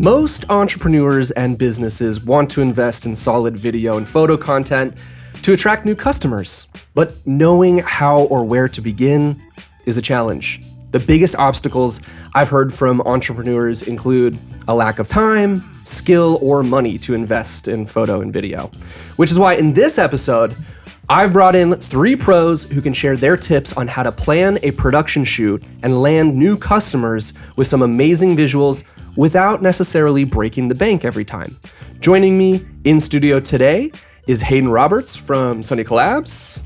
Most entrepreneurs and businesses want to invest in solid video and photo content to attract new customers, but knowing how or where to begin is a challenge. The biggest obstacles I've heard from entrepreneurs include a lack of time, skill, or money to invest in photo and video. Which is why in this episode, I've brought in 3 pros who can share their tips on how to plan a production shoot and land new customers with some amazing visuals without necessarily breaking the bank every time. Joining me in studio today is Hayden Roberts from Sunny Collabs,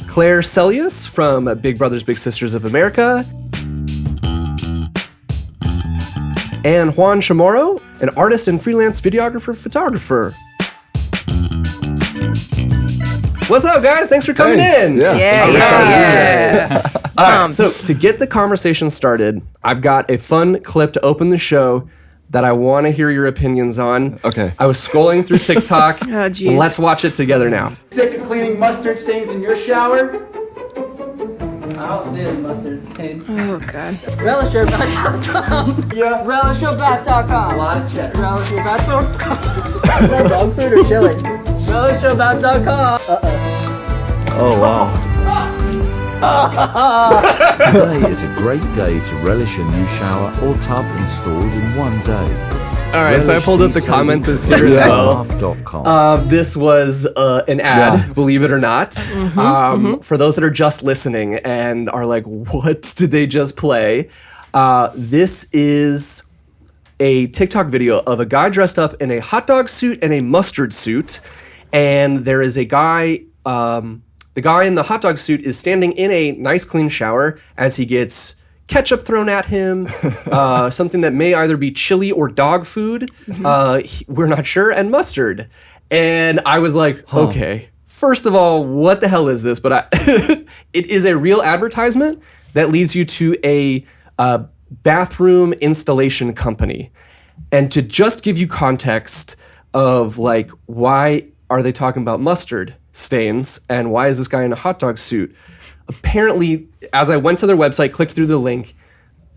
Claire Celius from Big Brothers Big Sisters of America, and Juan Chamorro, an artist and freelance photographer. What's up, guys? Thanks for coming in. Yeah. All right, so to get the conversation started, I've got a fun clip to open the show that I want to hear your opinions on. Okay. I was scrolling through TikTok. Oh, geez. Let's watch it together now. Sick of cleaning mustard stains in your shower? I don't see any mustard stains. Oh, God. RelishYourBath.com. Yeah. RelishYourBath.com. A lot of cheddar. RelishYourBath.com. Is that dog food or chili? RelishYourBath.com. Oh, wow. Today is a great day to relish a new shower or tub installed in one day. All right, so I pulled up the comments as here as well. This was an ad, believe it or not. For those that are just listening and are like, what did they just play? This is a TikTok video of a guy dressed up in a hot dog suit and a mustard suit. And there is a guy, the guy in the hot dog suit is standing in a nice clean shower as he gets ketchup thrown at him, something that may either be chili or dog food, we're not sure, and mustard. And I was like, okay, first of all, what the hell is this? But it is a real advertisement that leads you to a bathroom installation company. And to just give you context of like, why are they talking about mustard stains and why is this guy in a hot dog suit? Apparently, as I went to their website, clicked through the link,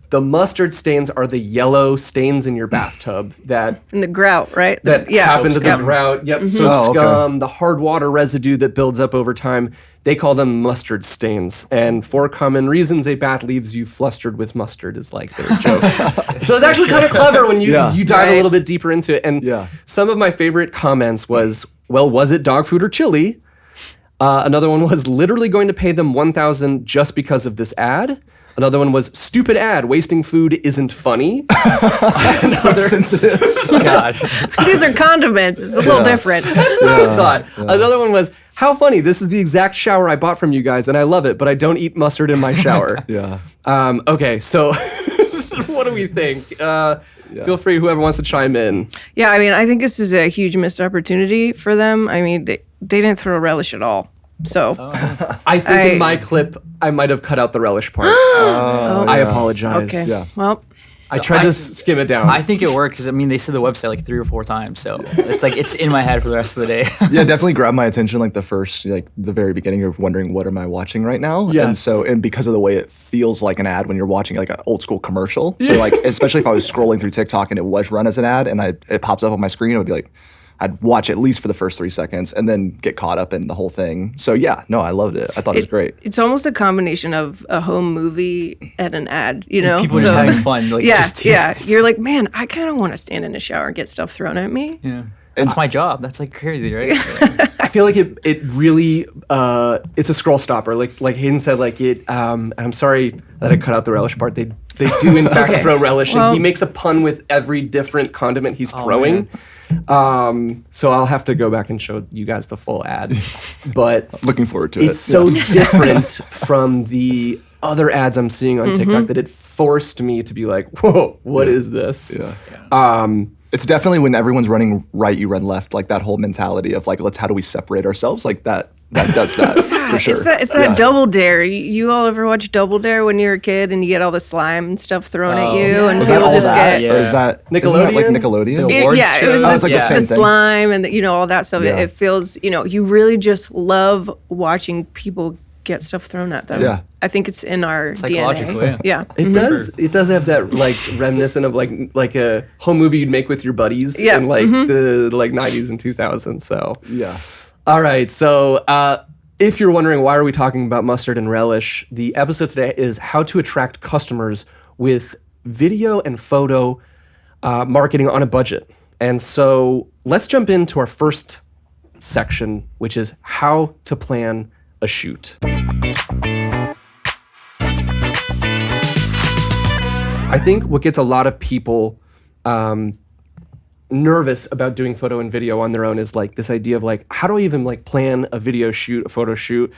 the mustard stains are the yellow stains in your bathtub that In the grout, right? happen to the Yep. grout. Yep, soap scum, the hard water residue that builds up over time. They call them mustard stains. And for common reasons, a bath leaves you flustered with mustard is like their joke. So it's actually kind of clever when you dive a little bit deeper into it. And some of my favorite comments was, well, was it dog food or chili? Another one was literally going to pay them $1,000 just because of this ad. Another one was stupid ad, wasting food isn't funny. So sensitive. Gosh. These are condiments. It's a little different. That's what I thought. Another one was, how funny, this is the exact shower I bought from you guys and I love it, but I don't eat mustard in my shower. Okay, so what do we think? Feel free, whoever wants to chime in. Yeah, I mean, I think this is a huge missed opportunity for them. I mean, they didn't throw relish at all. So I think in my clip, I might have cut out the relish part. I apologize. okay. Yeah. Well, I tried to skim it down. I think it worked because, I mean, they said the website like 3 or 4 times. So it's like, it's in my head for the rest of the day. Yeah, definitely grabbed my attention like the very beginning. You're wondering, what am I watching right now? Yes. And because of the way it feels like an ad when you're watching like an old school commercial. So like, especially if I was scrolling through TikTok and it was run as an ad and it pops up on my screen, I would be like, I'd watch at least for the first 3 seconds and then get caught up in the whole thing. So yeah, no, I loved it. I thought it was great. it's almost a combination of a home movie and an ad, you know? People are just having fun. Like, Yeah. You're like, man, I kind of want to stand in a shower and get stuff thrown at me. Yeah. That's my job. That's like crazy, right? I feel like it really it's a scroll stopper. Like Hayden said, like it. And I'm sorry that I cut out the relish part. They do in fact throw relish, and he makes a pun with every different condiment he's throwing. So I'll have to go back and show you guys the full ad. But Looking forward to it. It's so different from the other ads I'm seeing on TikTok that it forced me to be like, whoa, what is this? It's definitely when everyone's running right, you run left, like that whole mentality of like, how do we separate ourselves? Like that does that for sure. It's that Double Dare. You all ever watch Double Dare when you're a kid and you get all the slime and stuff thrown at you and Was people that all just that? get Or is that Nickelodeon? Isn't that like Nickelodeon? Awards it was shows. this, like the same the thing. slime and all that stuff. Yeah. It feels, you really just love watching people get stuff thrown at them. Yeah. I think it's in our Psychological, DNA. yeah. It does. It does have that like reminiscent of like a home movie you'd make with your buddies Yeah. in like the like 90s and 2000s. So Yeah. all right. So if you're wondering why are we talking about mustard and relish, the episode today is how to attract customers with video and photo marketing on a budget. And so let's jump into our first section, which is how to plan a shoot. I think what gets a lot of people nervous about doing photo and video on their own is like this idea of like, how do I even like plan a video shoot, a photo shoot?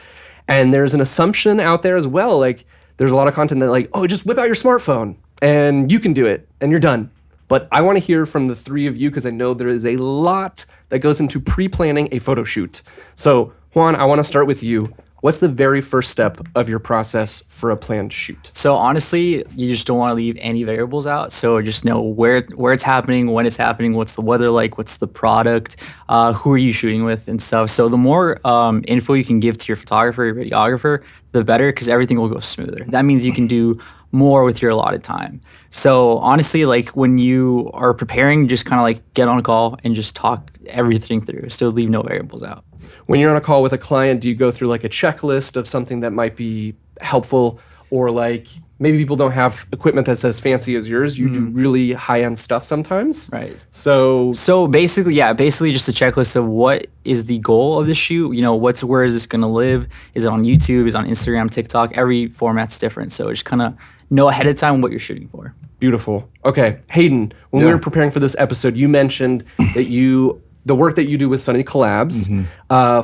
And there's an assumption out there as well. Like there's a lot of content that like, oh, just whip out your smartphone and you can do it and you're done. But I want to hear from the three of you because I know there is a lot that goes into pre-planning a photo shoot. So Juan, I want to start with you. What's the very first step of your process for a planned shoot? So honestly, you just don't want to leave any variables out. So just know where it's happening, when it's happening, what's the weather like, what's the product, who are you shooting with and stuff. So the more info you can give to your photographer, your videographer, the better because everything will go smoother. That means you can do more with your allotted time. So honestly, like when you are preparing, just kind of like get on a call and just talk everything through. So leave no variables out. When you're on a call with a client, do you go through like a checklist of something that might be helpful, or like maybe people don't have equipment that's as fancy as yours? You do really high-end stuff sometimes. Right. So basically just a checklist of what is the goal of the shoot. You know, where is this going to live? Is it on YouTube? Is it on Instagram, TikTok? Every format's different. So just kind of know ahead of time what you're shooting for. beautiful. Okay, Hayden, when we were preparing for this episode, you mentioned that the work that you do with Sunny Collabs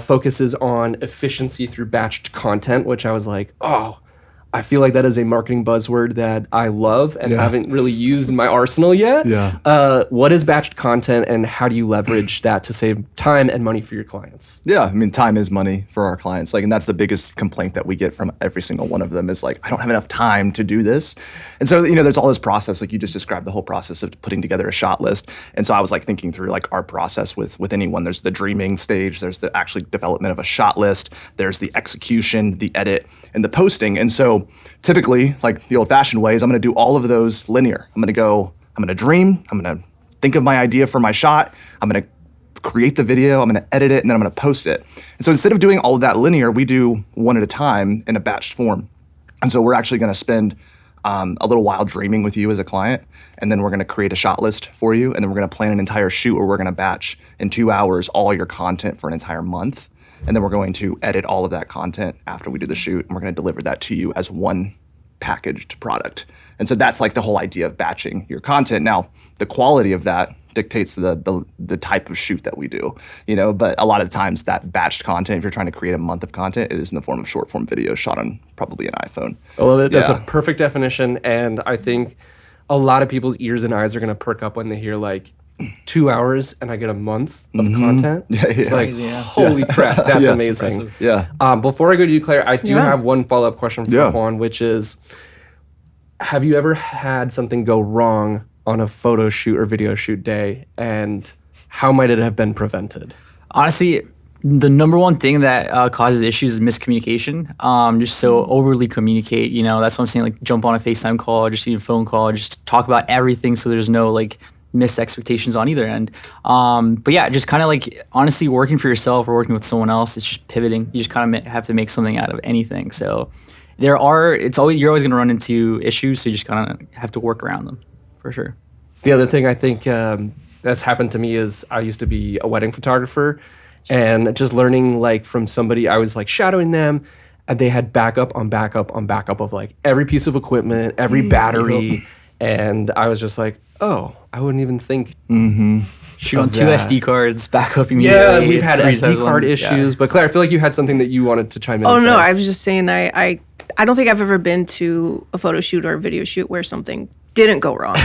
focuses on efficiency through batched content, which I was like, oh, I feel like that is a marketing buzzword that I love and haven't really used in my arsenal yet. What is batched content and how do you leverage that to save time and money for your clients? Yeah, I mean, time is money for our clients. Like, and that's the biggest complaint that we get from every single one of them is like, I don't have enough time to do this. And so, there's all this process, like you just described the whole process of putting together a shot list. And so I was like thinking through like our process with anyone. There's the dreaming stage, there's the actually development of a shot list, there's the execution, the edit, and the posting. And so typically, like the old-fashioned way is I'm going to do all of those linear. I'm going to dream, I'm going to think of my idea for my shot, I'm going to create the video, I'm going to edit it, and then I'm going to post it. And so instead of doing all of that linear, we do one at a time in a batched form. And so we're actually going to spend a little while dreaming with you as a client, and then we're going to create a shot list for you, and then we're going to plan an entire shoot where we're going to batch in 2 hours all your content for an entire month. And then we're going to edit all of that content after we do the shoot, and we're going to deliver that to you as one packaged product. And so that's like the whole idea of batching your content. Now, the quality of that dictates the type of shoot that we do, but a lot of times that batched content, if you're trying to create a month of content, it is in the form of short form video shot on probably an iPhone. I love it. That's a perfect definition. And I think a lot of people's ears and eyes are going to perk up when they hear like 2 hours and I get a month of content. It's like, holy crap, that's amazing. Before I go to you, Claire, I do have one follow-up question for Juan, which is, have you ever had something go wrong on a photo shoot or video shoot day, and how might it have been prevented? Honestly, the number one thing that causes issues is miscommunication. Just so overly communicate, that's what I'm saying, like jump on a FaceTime call, just even phone call, just talk about everything so there's no like missed expectations on either end. But yeah, just kind of like honestly working for yourself or working with someone else, it's just pivoting. You just kind of have to make something out of anything. So you're always going to run into issues, so you just kind of have to work around them for sure. The other thing I think that's happened to me is I used to be a wedding photographer, and just learning like from somebody, I was like shadowing them, and they had backup on backup on backup of like every piece of equipment, every battery, and I was just like, oh, I wouldn't even think. Shoot on 2 SD cards, back up immediately. Yeah, we've had SD card issues. But Claire, I feel like you had something that you wanted to chime in. Oh, no, I was just saying I don't think I've ever been to a photo shoot or a video shoot where something didn't go wrong.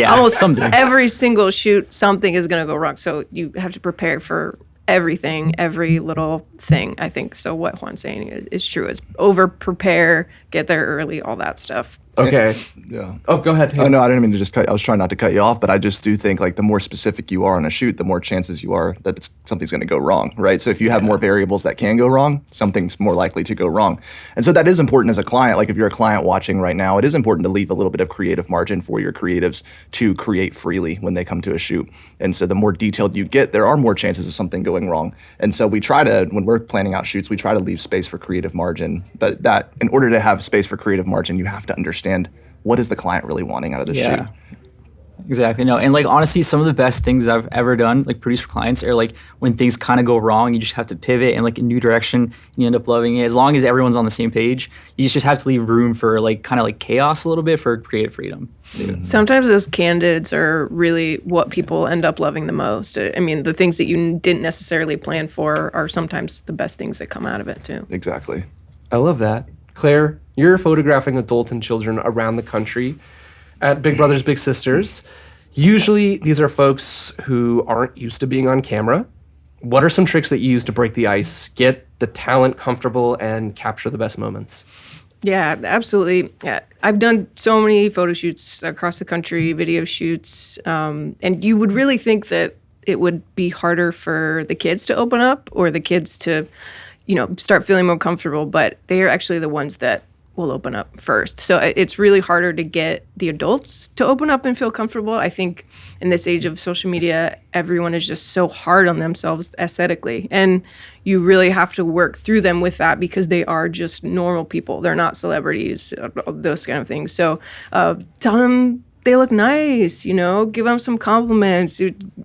Almost something. Every single shoot, something is going to go wrong. So you have to prepare for everything, every little thing, I think. So what Juan's saying is true. Is over prepare, get there early, all that stuff. Okay. Yeah. Oh, go ahead. Oh no, I didn't mean to just cut. I was trying not to cut you off, but I just do think like the more specific you are on a shoot, the more chances you are that something's going to go wrong, right? So if you have more variables that can go wrong, something's more likely to go wrong. And so that is important as a client. Like if you're a client watching right now, it is important to leave a little bit of creative margin for your creatives to create freely when they come to a shoot. And so the more detailed you get, there are more chances of something going wrong. And so we try to, when we're planning out shoots, we try to leave space for creative margin. But that, in order to have space for creative margin, you have to understand what is the client really wanting out of the shoot. Exactly. No, and like honestly, some of the best things I've ever done, like produce for clients, are like when things kind of go wrong, you just have to pivot in like a new direction, and you end up loving it. As long as everyone's on the same page, you just have to leave room for like kind of like chaos a little bit for creative freedom. Sometimes those candids are really what people end up loving the most. I mean, the things that you didn't necessarily plan for are sometimes the best things that come out of it too. Exactly. I love that. Claire, you're photographing adults and children around the country at Big Brothers Big Sisters. Usually these are folks who aren't used to being on camera. What are some tricks that you use to break the ice, get the talent comfortable, and capture the best moments? Yeah, absolutely. Yeah, I've done so many photo shoots across the country, video shoots, and you would really think that it would be harder for the kids to open up or the kids to, start feeling more comfortable, but they are actually the ones that will open up first. So it's really harder to get the adults to open up and feel comfortable. I think in this age of social media, everyone is just so hard on themselves aesthetically. And you really have to work through them with that because they are just normal people. They're not celebrities, those kind of things. So tell them they look nice, give them some compliments,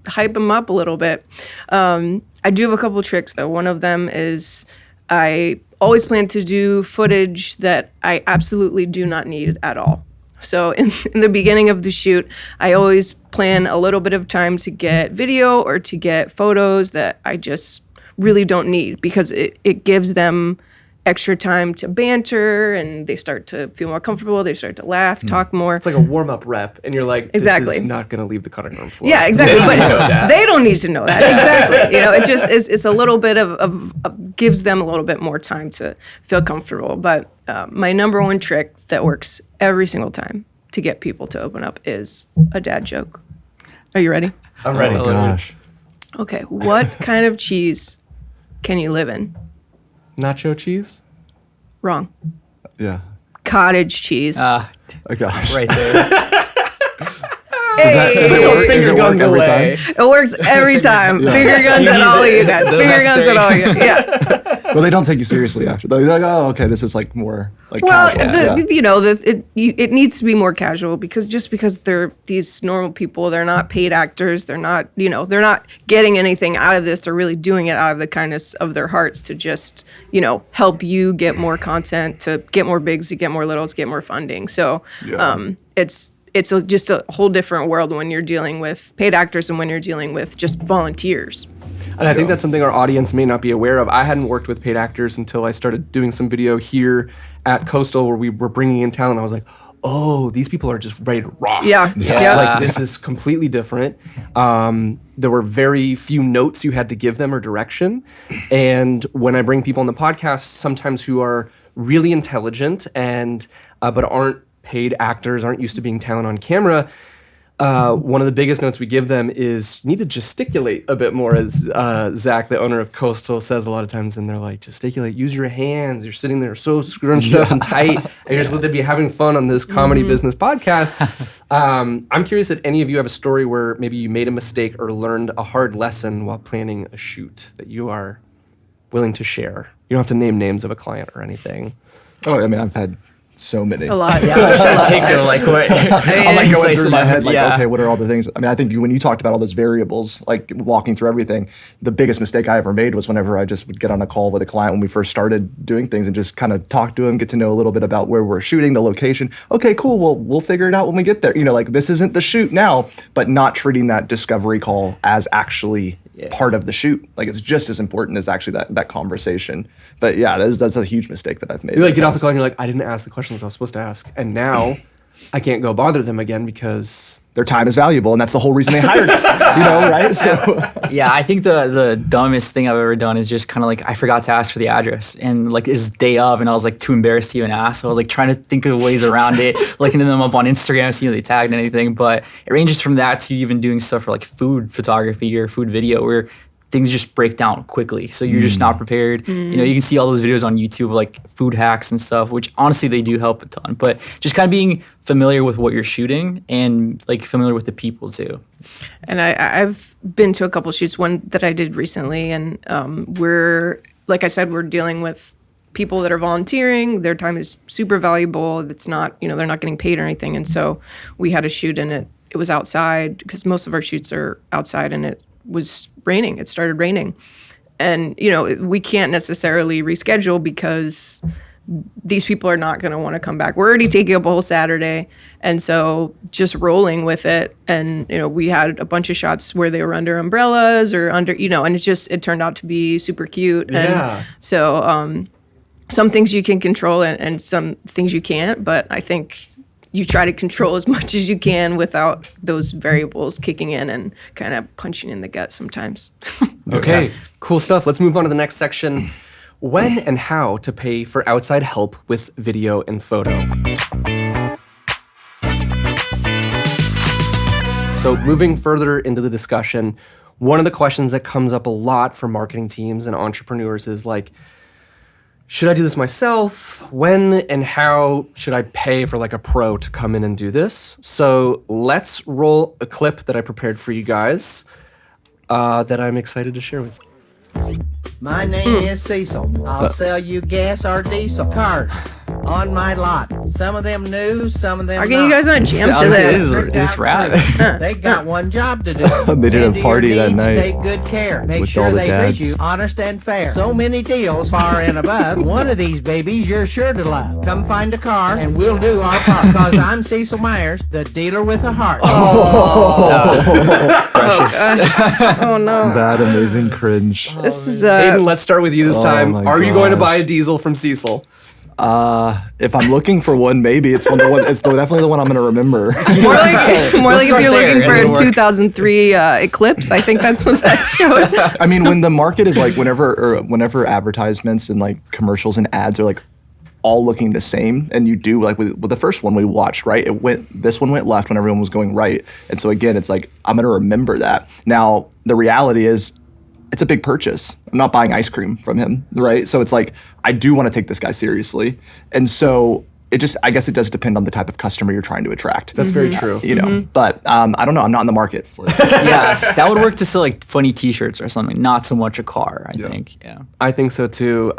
hype them up a little bit. I do have a couple of tricks though. One of them is I always plan to do footage that I absolutely do not need at all. So in the beginning of the shoot, I always plan a little bit of time to get video or to get photos that I just really don't need because it gives them extra time to banter and they start to feel more comfortable. They start to laugh, talk more. It's like a warm-up rep, and you're like, exactly. This is not going to leave the cutting room floor. Yeah, exactly. But they don't need to know that. Exactly. It just is. It's a little bit of gives them a little bit more time to feel comfortable. But my number one trick that works every single time to get people to open up is a dad joke. Are you ready? I'm ready. Oh gosh. Okay. What kind of cheese can you live in? Nacho cheese? Wrong. Yeah. Cottage cheese. Oh gosh. Right there. Does it work? Does it work every time? It works every time. Yeah. Finger guns at all of you guys. Finger guns at all of you. Yeah. Well, they don't take you seriously after. They're like, oh, okay, this is like more like Well, casual. it needs to be more casual because they're these normal people, they're not paid actors, they're not getting anything out of this. They're really doing it out of the kindness of their hearts to just help you get more content, to get more bigs, to get more littles, to get more funding. So it's just a whole different world when you're dealing with paid actors and when you're dealing with just volunteers. And I think that's something our audience may not be aware of. I hadn't worked with paid actors until I started doing some video here at Coastal where we were bringing in talent. I was like, oh, these people are just ready to rock. Yeah. Like this is completely different. There were very few notes you had to give them or direction. And when I bring people on the podcast, sometimes who are really intelligent and but aren't paid actors, aren't used to being talent on camera, one of the biggest notes we give them is you need to gesticulate a bit more, as Zach, the owner of Coastal, says a lot of times. And they're like, gesticulate, use your hands. You're sitting there so scrunched up and tight, and you're supposed to be having fun on this comedy business podcast. I'm curious if any of you have a story where maybe you made a mistake or learned a hard lesson while planning a shoot that you are willing to share. You don't have to name names of a client or anything. Oh, I mean, I've had so many. A lot, yeah. I'm like going through my head, like, yeah. okay, what are all the things? I mean, I think when you talked about all those variables, like walking through everything, the biggest mistake I ever made was whenever I just would get on a call with a client when we first started doing things and just kind of talk to him, get to know a little bit about where we're shooting, the location. Okay, cool. Well, we'll figure it out when we get there. Like this isn't the shoot now, but not treating that discovery call as actually part of the shoot. Like it's just as important as actually that conversation. But yeah, that's a huge mistake that I've made. You like get off the call and you're like, I didn't ask the questions I was supposed to ask. And now I can't go bother them again because their time is valuable, and that's the whole reason they hired us, right? So yeah, I think the dumbest thing I've ever done is just kind of like I forgot to ask for the address, and like it's day of, and I was like too embarrassed to even ask. So I was like trying to think of ways around it, looking them up on Instagram, seeing if they tagged anything. But it ranges from that to even doing stuff for like food photography or food video, where things just break down quickly. So you're just not prepared. You know, you can see all those videos on YouTube, like food hacks and stuff, which honestly they do help a ton. But just kind of being familiar with what you're shooting and like familiar with the people too. And I've been to a couple shoots, one that I did recently, and we're, like I said, we're dealing with people that are volunteering. Their time is super valuable. It's not, you know, they're not getting paid or anything. And so we had a shoot, and it was outside because most of our shoots are outside, and it was raining. It started raining. And, you know, we can't necessarily reschedule because these people are not going to want to come back. We're already taking up a whole Saturday. And so just rolling with it. And, you know, we had a bunch of shots where they were under umbrellas or under, you know, and it turned out to be super cute. Yeah. And so some things you can control and some things you can't. But I think you try to control as much as you can without those variables kicking in and kind of punching in the gut sometimes. Okay, cool stuff. Let's move on to the next section. When and how to pay for outside help with video and photo. So moving further into the discussion, one of the questions that comes up a lot for marketing teams and entrepreneurs is like, should I do this myself? When and how should I pay for like a pro to come in and do this? So let's roll a clip that I prepared for you guys that I'm excited to share with you. My name is Cecil. I'll sell you gas or diesel cars on my lot. Some of them new, some of them Are you guys not jam to this? Is this rap? They got one job to do. They did a Tend to party your that needs, night Take good care. Make with sure all the they dads. treat you honest and fair. So many deals far and above. One of these babies you're sure to love. Come find a car and we'll do our part. Cause I'm Cecil Myers, the dealer with a heart. Oh no. That amazing cringe. This is Hayden, let's start with you this time. my Are you going to gosh. buy a diesel from Cecil? If I'm looking for one, maybe it's definitely the one I'm going to remember. more like if start you're there looking and for then a work. 2003 Eclipse. I think that's what that showed. I mean, when the market is like whenever advertisements and like commercials and ads are like all looking the same, and you do like with the first one we watched, right? This one went left when everyone was going right, and so again, it's like I'm gonna remember that. Now the reality is, it's a big purchase. I'm not buying ice cream from him, right? So it's like I do want to take this guy seriously, and so I guess it does depend on the type of customer you're trying to attract. That's very true. You know, but I don't know. I'm not in the market for it. Yeah, that would work to sell like funny T-shirts or something, not so much a car. I think. Yeah. I think so too.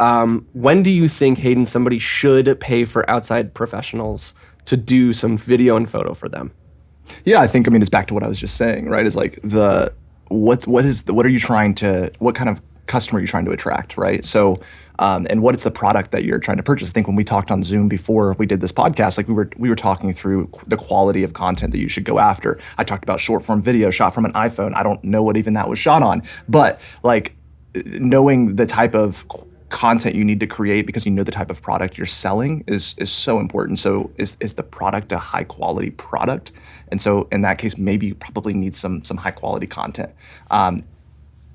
When do you think, Hayden, somebody should pay for outside professionals to do some video and photo for them? Yeah, I think, it's back to what I was just saying, right? Is like what kind of customer are you trying to attract, right? So, and what is the product that you're trying to purchase? I think when we talked on Zoom before we did this podcast, like we were talking through the quality of content that you should go after. I talked about short form video shot from an iPhone. I don't know what even that was shot on, but like knowing the type of content you need to create because you know the type of product you're selling is so important. So is the product a high quality product? And so in that case, maybe you probably need some high quality content.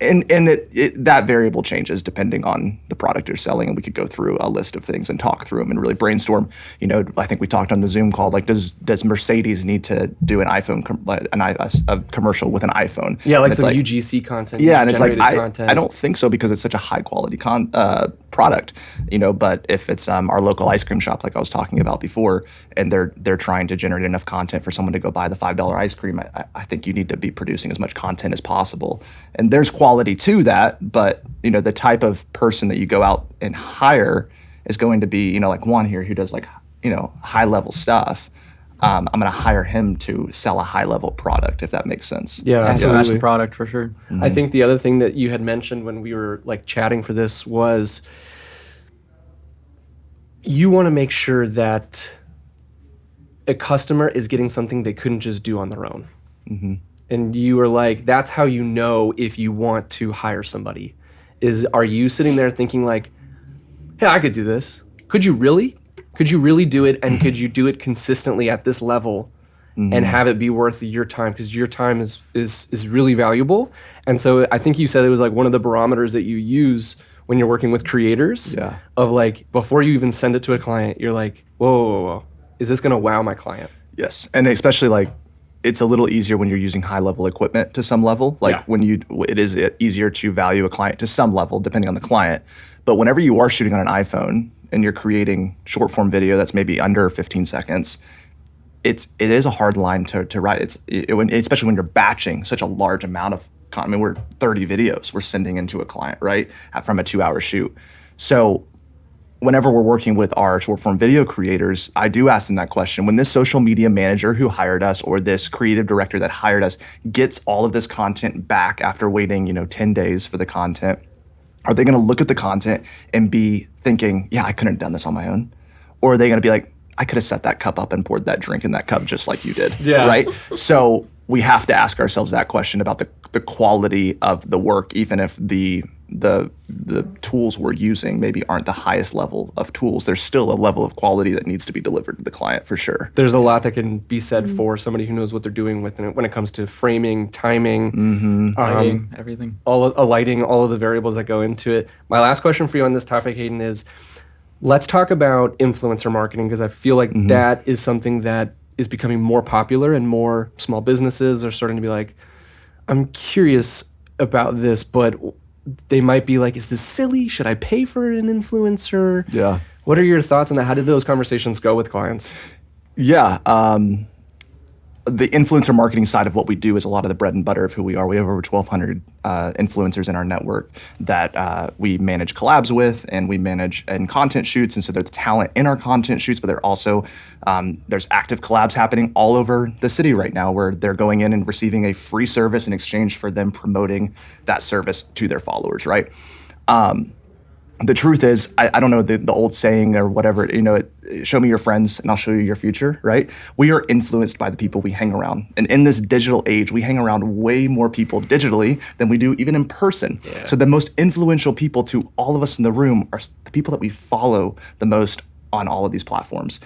And that variable changes depending on the product you're selling, and we could go through a list of things and talk through them and really brainstorm. You know, I think we talked on the Zoom call, like does Mercedes need to do an iPhone a commercial with an iPhone? Yeah, like And it's some UGC content. yeah, and it's like content. I don't think so because it's such a high quality product, you know. But if it's our local ice cream shop, like I was talking about before, and they're trying to generate enough content for someone to go buy the $5 ice cream, I think you need to be producing as much content as possible. And there's quality to that, but you know the type of person that you go out and hire is going to be, you know, like Juan here who does like, you know, high level stuff. I'm going to hire him to sell a high level product, if that makes sense. Yeah, Smash absolutely. the product for sure. I think the other thing that you had mentioned when we were like chatting for this was you want to make sure that a customer is getting something they couldn't just do on their own. And you were like, that's how you know if you want to hire somebody. Are you sitting there thinking like, hey, I could do this. Could you really? could you really do it, and could you do it consistently at this level and have it be worth your time? Because your time is really valuable. And so I think you said it was like one of the barometers that you use when you're working with creators of like, before you even send it to a client, you're like, whoa, is this going to wow my client? Yes. And especially like, it's a little easier when you're using high level equipment to some level. Like it is easier to value a client to some level, depending on the client. But whenever you are shooting on an iPhone and you're creating short form video that's maybe under 15 seconds, it is a hard line to write. Especially when you're batching such a large amount of content. I mean, we're 30 videos we're sending into a client, right? From a 2-hour shoot. So whenever we're working with our short form video creators, I do ask them that question. When this social media manager who hired us or this creative director that hired us gets all of this content back after waiting, 10 days for the content, are they going to look at the content and be thinking, yeah, I couldn't have done this on my own? Or are they going to be like, I could have set that cup up and poured that drink in that cup just like you did, right? So we have to ask ourselves that question about the quality of the work, even if the tools we're using maybe aren't the highest level of tools. There's still a level of quality that needs to be delivered to the client for sure. There's a lot that can be said for somebody who knows what they're doing with it when it comes to framing, timing, lighting, everything. Lighting, all of the variables that go into it. My last question for you on this topic, Hayden, is let's talk about influencer marketing, because I feel like that is something that is becoming more popular, and more small businesses are starting to be like, I'm curious about this, but they might be like, is this silly? Should I pay for an influencer? Yeah. What are your thoughts on that? How did those conversations go with clients? Yeah. The influencer marketing side of what we do is a lot of the bread and butter of who we are. We have over 1,200 influencers in our network that we manage collabs with, and we manage in content shoots. And so there's talent in our content shoots, but they're also, there's active collabs happening all over the city right now where they're going in and receiving a free service in exchange for them promoting that service to their followers, right? The truth is, I don't know the old saying or whatever, show me your friends and I'll show you your future, right? We are influenced by the people we hang around. And in this digital age, we hang around way more people digitally than we do even in person. Yeah. So the most influential people to all of us in the room are the people that we follow the most on all of these platforms.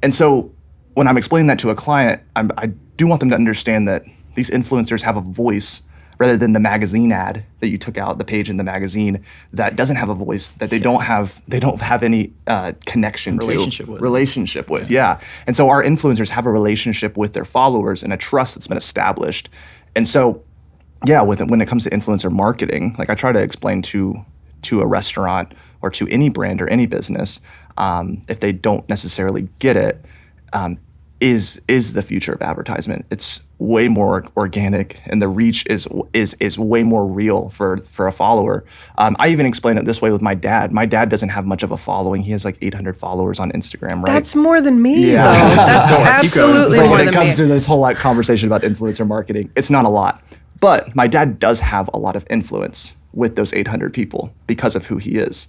And so when I'm explaining that to a client, I do want them to understand that these influencers have a voice rather than the magazine ad that you took out, the page in the magazine that doesn't have a voice, that they don't have any relationship with. Yeah. And so our influencers have a relationship with their followers and a trust that's been established. And so, yeah, when it comes to influencer marketing, like I try to explain to a restaurant or to any brand or any business, if they don't necessarily get it, is the future of advertisement. It's way more organic, and the reach is way more real for a follower. I even explain it this way with my dad. My dad doesn't have much of a following. He has like 800 followers on Instagram, right? That's more than me, though. That's absolutely more than me. When it comes to this whole conversation about influencer marketing, it's not a lot. But my dad does have a lot of influence with those 800 people because of who he is.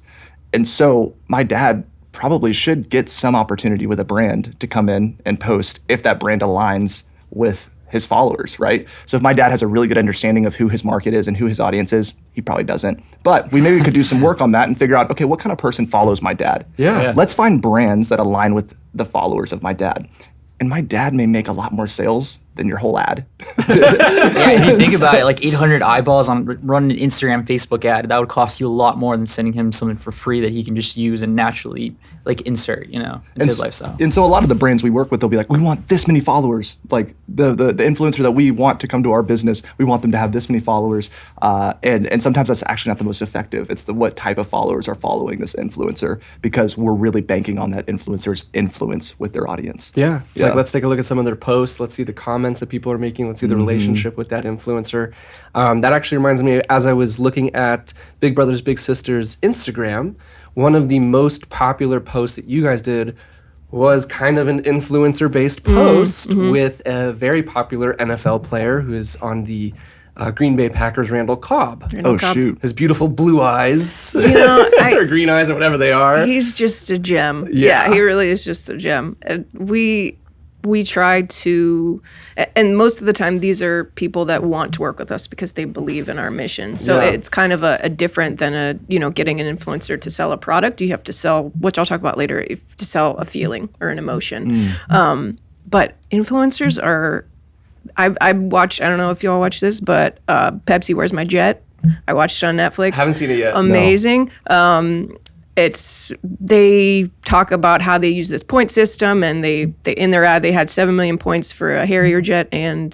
And so my dad probably should get some opportunity with a brand to come in and post if that brand aligns with his followers, right? So if my dad has a really good understanding of who his market is and who his audience is, he probably doesn't. But we maybe could do some work on that and figure out, okay, what kind of person follows my dad? Yeah. Let's find brands that align with the followers of my dad. And my dad may make a lot more sales than your whole ad. Yeah, if you think about it, like 800 eyeballs on running an Instagram, Facebook ad, that would cost you a lot more than sending him something for free that he can just use and naturally insert, into his lifestyle. And so a lot of the brands we work with, they'll be like, we want this many followers. Like the influencer that we want to come to our business, we want them to have this many followers. And sometimes that's actually not the most effective. It's what type of followers are following this influencer, because we're really banking on that influencer's influence with their audience. Yeah. It's like, let's take a look at some of their posts. Let's see the comments that people are making. Let's see the relationship with that influencer. That actually reminds me, as I was looking at Big Brothers Big Sisters Instagram, one of the most popular posts that you guys did was kind of an influencer-based post with a very popular NFL player who is on the Green Bay Packers, Randall Cobb. Shoot. His beautiful blue eyes, or green eyes, or whatever they are. He's just a gem. Yeah, he really is just a gem. And we we try to, and most of the time these are people that want to work with us because they believe in our mission. So it's kind of a different than getting an influencer to sell a product. You have to sell, which I'll talk about later, to sell a feeling or an emotion. But influencers are, I watched, I don't know if y'all watch this, but Pepsi, Where's My Jet? I watched it on Netflix. Haven't seen it yet. Amazing. No. They talk about how they use this point system, and they in their ad they had 7 million points for a Harrier jet, and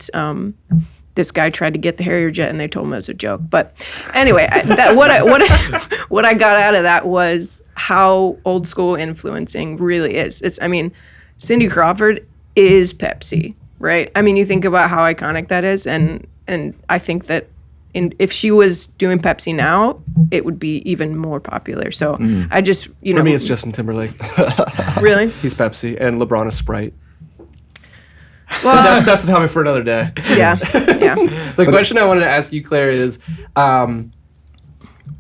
this guy tried to get the Harrier jet, and they told him it was a joke. But anyway, what I got out of that was how old school influencing really is. Cindy Crawford is Pepsi, right? I mean, you think about how iconic that is, and I think that if she was doing Pepsi now, it would be even more popular. So I just, For me, it's Justin Timberlake. Really? He's Pepsi, and LeBron is Sprite. Well, that's the topic for another day. Yeah. The question I wanted to ask you, Claire, is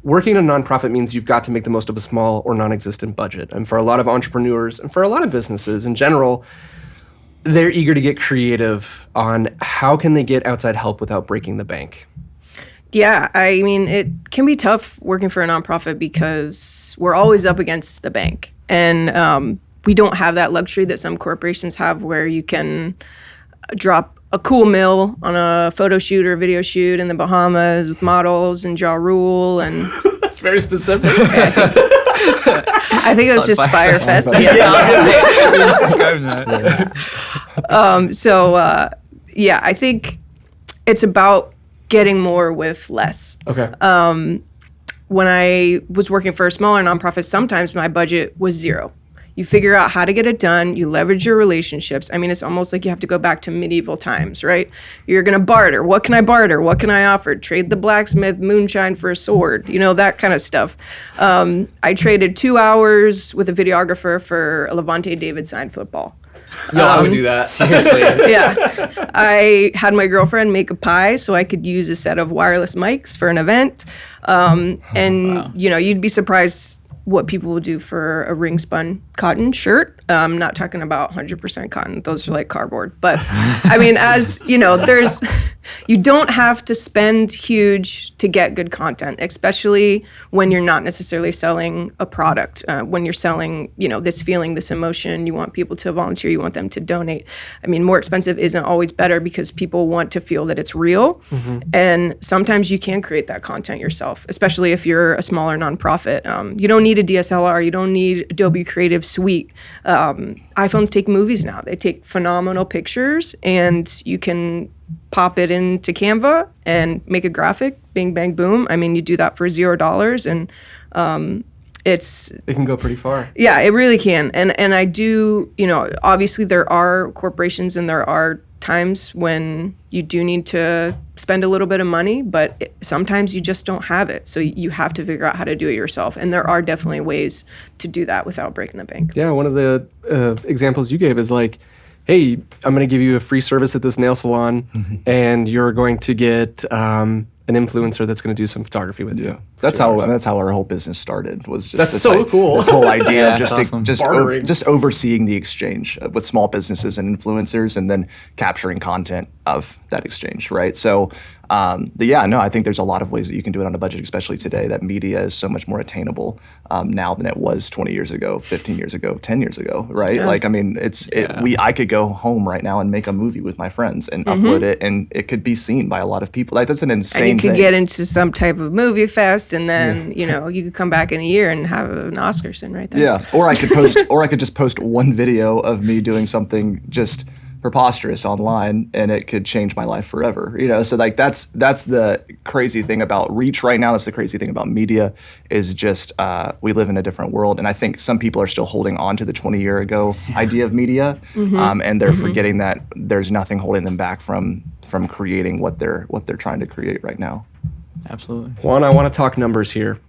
working in a nonprofit means you've got to make the most of a small or non-existent budget. And for a lot of entrepreneurs, and for a lot of businesses in general, they're eager to get creative on how can they get outside help without breaking the bank. Yeah, I mean, it can be tough working for a nonprofit because we're always up against the bank. And we don't have that luxury that some corporations have where you can drop a cool mill on a photo shoot or video shoot in the Bahamas with models and Ja Rule. And That's very specific. I think that's just Fire Fest. I was just describing that. I think it's about getting more with less. Okay. When I was working for a smaller nonprofit, sometimes my budget was zero. You figure out how to get it done. You leverage your relationships. I mean, it's almost like you have to go back to medieval times, right? You're going to barter. What can I barter? What can I offer? Trade the blacksmith moonshine for a sword, that kind of stuff. I traded 2 hours with a videographer for a Levante David signed football. No, I would do that. Seriously. Yeah. I had my girlfriend make a pie so I could use a set of wireless mics for an event. You'd be surprised what people will do for a ring spun cotton shirt. I'm not talking about 100% cotton. Those are like cardboard. But I mean, you don't have to spend huge to get good content, especially when you're not necessarily selling a product. When you're selling, this feeling, this emotion, you want people to volunteer, you want them to donate. I mean, more expensive isn't always better because people want to feel that it's real. Mm-hmm. And sometimes you can create that content yourself, especially if you're a smaller nonprofit. You don't need a DSLR. You don't need Adobe Creative Suite. iPhones take movies now. They take phenomenal pictures, and you can pop it into Canva and make a graphic. Bing, bang, boom. I mean, you do that for $0, and it can go pretty far. Yeah, it really can. And I do, obviously there are corporations and there are times when you do need to spend a little bit of money, but sometimes you just don't have it. So you have to figure out how to do it yourself. And there are definitely ways to do that without breaking the bank. Yeah, one of the examples you gave is like, hey, I'm going to give you a free service at this nail salon, and you're going to get an influencer that's going to do some photography with you. That's how our whole business started. Was just that's so cool. This whole idea of awesome. just overseeing the exchange with small businesses and influencers, and then capturing content of that exchange, right? So, I think there's a lot of ways that you can do it on a budget, especially today. That media is so much more attainable now than it was 20 years ago, 15 years ago, 10 years ago, right? Yeah. Like, I mean, I could go home right now and make a movie with my friends and upload it, and it could be seen by a lot of people. Like, that's an insane And you could thing. get into some type of movie fest, and then you could come back in a year and have an Oscarson right there. Yeah, or I could just post one video of me doing something just preposterous online, and it could change my life forever. So like that's the crazy thing about reach right now. That's the crazy thing about media is just we live in a different world, and I think some people are still holding on to the 20-year ago idea of media, and they're forgetting that there's nothing holding them back from creating what they're trying to create right now. Absolutely. Juan, I want to talk numbers here.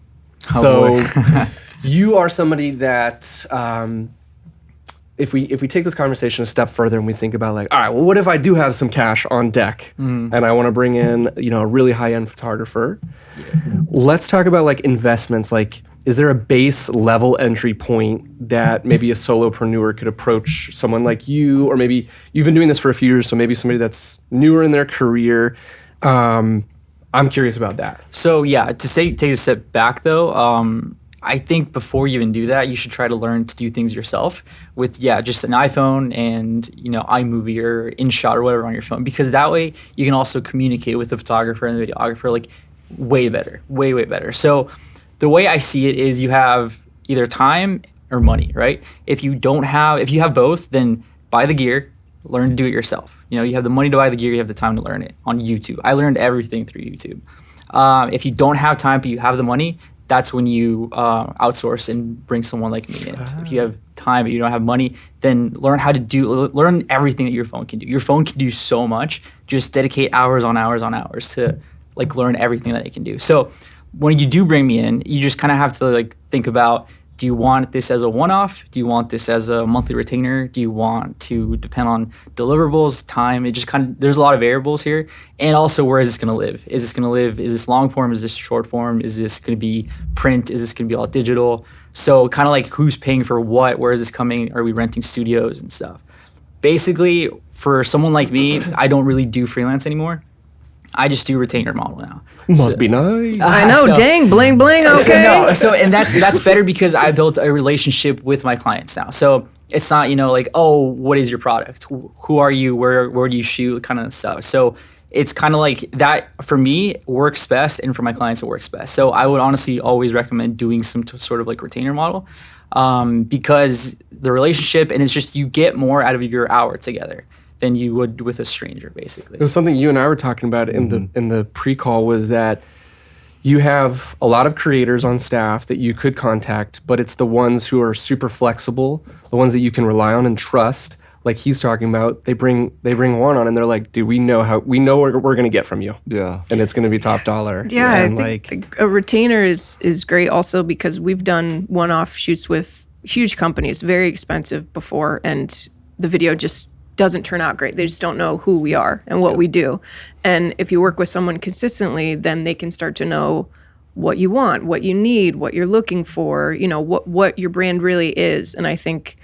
You are somebody that, if we take this conversation a step further and we think about like, all right, well, what if I do have some cash on deck and I want to bring in, a really high-end photographer? Yeah. Let's talk about like investments. Like, is there a base level entry point that maybe a solopreneur could approach someone like you, or maybe you've been doing this for a few years, so maybe somebody that's newer in their career? I'm curious about that. So yeah, take a step back though, I think before you even do that, you should try to learn to do things yourself with just an iPhone and iMovie or InShot or whatever on your phone, because that way you can also communicate with the photographer and the videographer like way better, way better. So the way I see it is you have either time or money, right? If you have both, then buy the gear, learn to do it yourself. You have the money to buy the gear, you have the time to learn it on YouTube. I learned everything through YouTube. If you don't have time but you have the money, that's when you outsource and bring someone like me in. If you have time but you don't have money, then learn everything that your phone can do. Your phone can do so much. Just dedicate hours on hours on hours to like learn everything that it can do. So when you do bring me in, you just kind of have to like think about, do you want this as a one-off? Do you want this as a monthly retainer? Do you want to depend on deliverables, time? It just there's a lot of variables here. And also, where is this going to live? Is this long form? Is this short form? Is this going to be print? Is this going to be all digital? So kind of like who's paying for what? Where is this coming? Are we renting studios and stuff? Basically, for someone like me, I don't really do freelance anymore. I just do retainer model now. Must be nice. I know, dang, bling bling, okay. And that's better because I built a relationship with my clients now. So it's not, like, oh, what is your product? Who are you? Where do you shoot? Kind of stuff. So it's kind of like that for me works best, and for my clients it works best. So I would honestly always recommend doing some sort of like retainer model, because the relationship, and it's just you get more out of your hour together than you would with a stranger, basically. It was something you and I were talking about in the pre-call, was that you have a lot of creators on staff that you could contact, but it's the ones who are super flexible, the ones that you can rely on and trust. Like he's talking about, they bring one on and they're like, dude, we know what we're gonna get from you. Yeah. And it's gonna be top dollar. Yeah, and I think a retainer is great also, because we've done one-off shoots with huge companies, very expensive before, and the video just doesn't turn out great. They just don't know who we are and what we do. And if you work with someone consistently, then they can start to know what you want, what you need, what you're looking for, what your brand really is. And I think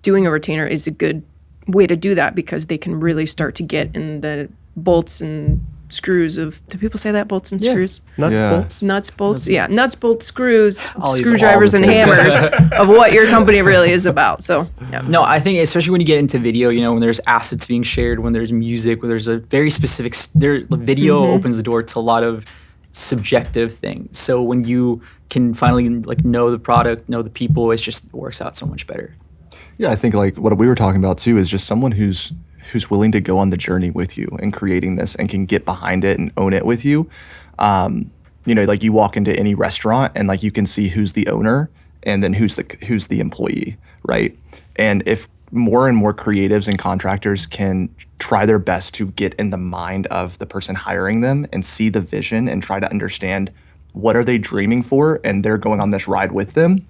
doing a retainer is a good way to do that, because they can really start to get in the bolts and screws of, do people say that, bolts and screws? Nuts, bolts, yeah, nuts, bolts, screws, screwdrivers, and hammers of what your company really is about. So yeah. No, I think especially when you get into video, when there's assets being shared, when there's music, when there's a very specific, the video opens the door to a lot of subjective things. So when you can finally like know the product, know the people, it just works out so much better. Yeah, I think like what we were talking about too is just someone who's willing to go on the journey with you and creating this and can get behind it and own it with you. Like you walk into any restaurant and like you can see who's the owner and then who's the employee, right? And if more and more creatives and contractors can try their best to get in the mind of the person hiring them and see the vision and try to understand what are they dreaming for, and they're going on this ride with them,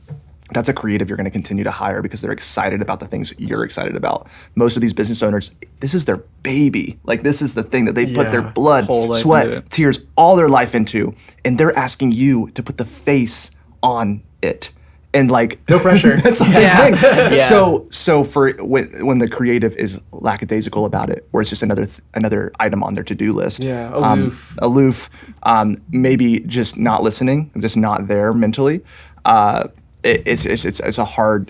that's a creative you're going to continue to hire because they're excited about the things you're excited about. Most of these business owners, this is their baby. Like this is the thing that they put their blood, sweat, tears, all their life into, and they're asking you to put the face on it. And like no pressure. That's like the thing. Yeah. So for when the creative is lackadaisical about it, or it's just another item on their to-do list. Yeah, aloof. Maybe just not listening, just not there mentally. It's a hard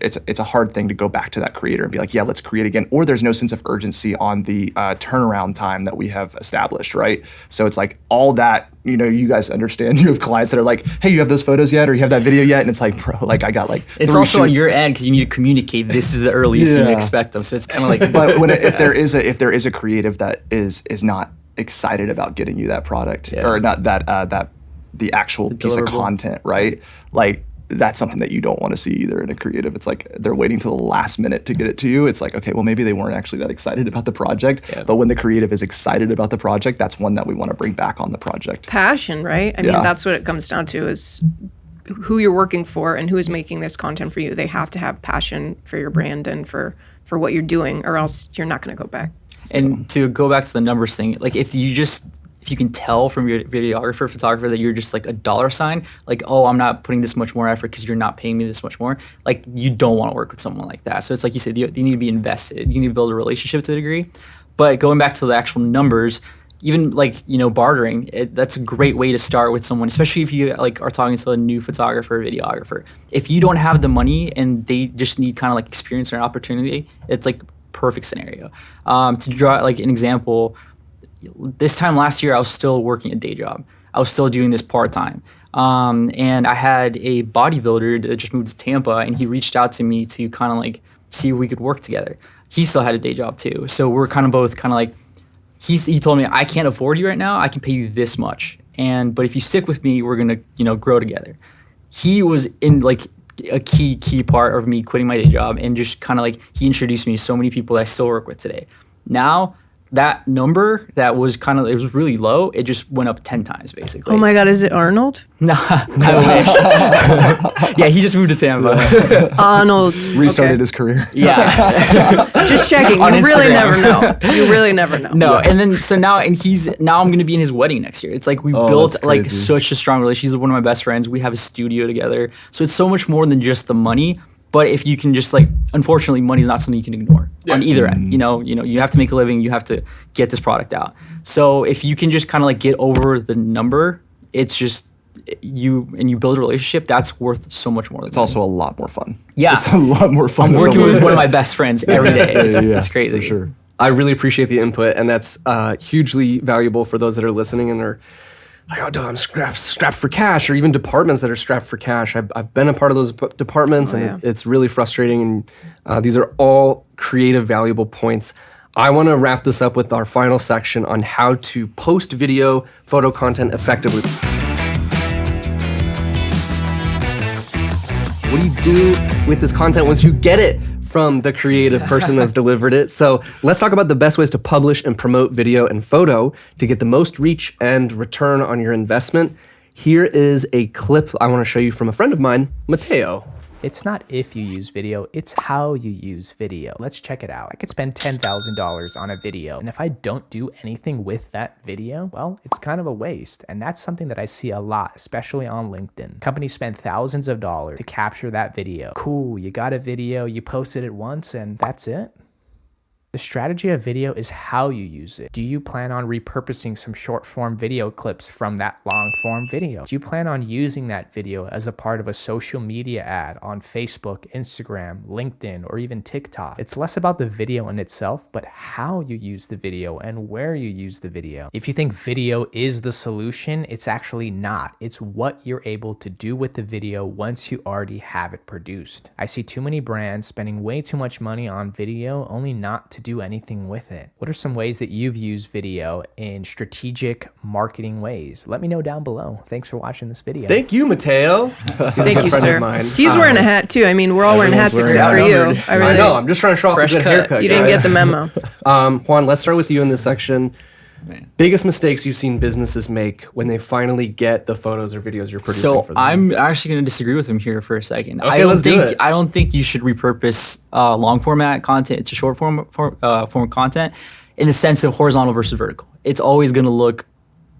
thing to go back to that creator and be like, yeah, let's create again. Or there's no sense of urgency on the turnaround time that we have established, right? So it's like all that, you guys understand. You have clients that are like, hey, you have those photos yet, or you have that video yet? And it's like, bro, like I got like it's 3 also shoots. On your end because you need to communicate. This is the earliest you expect them. So it's kind of like, but if there is a creative that is not excited about getting you that product or not that the actual piece of content, right? Like. That's something that you don't want to see either in a creative. It's like they're waiting till the last minute to get it to you. It's like, okay, well, maybe they weren't actually that excited about the project. Yeah. But when the creative is excited about the project, that's one that we want to bring back on the project. Passion, right? I mean, that's what it comes down to, is who you're working for and who is making this content for you. They have to have passion for your brand and for what you're doing, or else you're not going to go back. And to go back to the numbers thing, like if if you can tell from your videographer, photographer that you're just like a dollar sign, like, oh, I'm not putting this much more effort because you're not paying me this much more, like you don't want to work with someone like that. So it's like you said, you need to be invested. You need to build a relationship to a degree. But going back to the actual numbers, even like, bartering, that's a great way to start with someone, especially if you like are talking to a new photographer or videographer. If you don't have the money and they just need kind of like experience or an opportunity, it's like perfect scenario. To draw like an example, this time last year, I was still working a day job. I was still doing this part-time. And I had a bodybuilder that just moved to Tampa, and he reached out to me to kind of like see if we could work together. He still had a day job too. So we're kind of both kind of like, he told me, I can't afford you right now. I can pay you this much. But if you stick with me, we're going to, grow together. He was in like a key part of me quitting my day job, and just kind of like, he introduced me to so many people that I still work with today. Now, that number that was it was really low, it just went up 10 times basically. Oh my God, is it Arnold? No, I wish. Yeah, he just moved to Tampa. Arnold. Restarted his career. Yeah. Just checking. On You really Instagram. never know. You really never know. No, and then now I'm going to be in his wedding next year. It's like we built that's like crazy. such a strong relationship. He's one of my best friends. We have a studio together. So it's so much more than just the money. But if you can just like, unfortunately, money is not something you can ignore on either end. You have to make a living. You have to get this product out. So if you can just kind of like get over the number, it's just you build a relationship. That's worth so much more. It's also a lot more fun. Yeah. It's a lot more fun. I'm working with one of my best friends every day. It's crazy. For sure. I really appreciate the input, and that's hugely valuable for those that are listening and are like, oh, dude, I'm strapped for cash, or even departments that are strapped for cash. I've been a part of those departments, and it's really frustrating. And these are all creative, valuable points. I want to wrap this up with our final section on how to post video, photo content effectively. What do you do with this content once you get it from the creative person that's delivered it? So let's talk about the best ways to publish and promote video and photo to get the most reach and return on your investment. Here is a clip I want to show you from a friend of mine, Mateo. It's not if you use video, it's how you use video. Let's check it out. I could spend $10,000 on a video, and if I don't do anything with that video, well, it's kind of a waste. And that's something that I see a lot, especially on LinkedIn. Companies spend thousands of dollars to capture that video. Cool, you got a video, you posted it once, and that's it. The strategy of video is how you use it. Do you plan on repurposing some short form video clips from that long form video? Do you plan on using that video as a part of a social media ad on Facebook, Instagram, LinkedIn, or even TikTok? It's less about the video in itself, but how you use the video and where you use the video. If you think video is the solution, it's actually not. It's what you're able to do with the video once you already have it produced. I see too many brands spending way too much money on video only not to do anything with it. What are some ways that you've used video in strategic marketing ways? Let me know down below. Thanks for watching this video. Thank you, Mateo. Thank you, sir. He's wearing a hat too. I mean, we're all wearing hats except for you. I know. I'm just trying to show off the good haircut. You didn't get the memo. Juan, let's start with you in this section. Biggest mistakes you've seen businesses make when they finally get the photos or videos you're producing for them? I'm actually going to disagree with him here for a second. Okay, let's do it. I don't think you should repurpose long format content to short form content in the sense of horizontal versus vertical. It's always going to look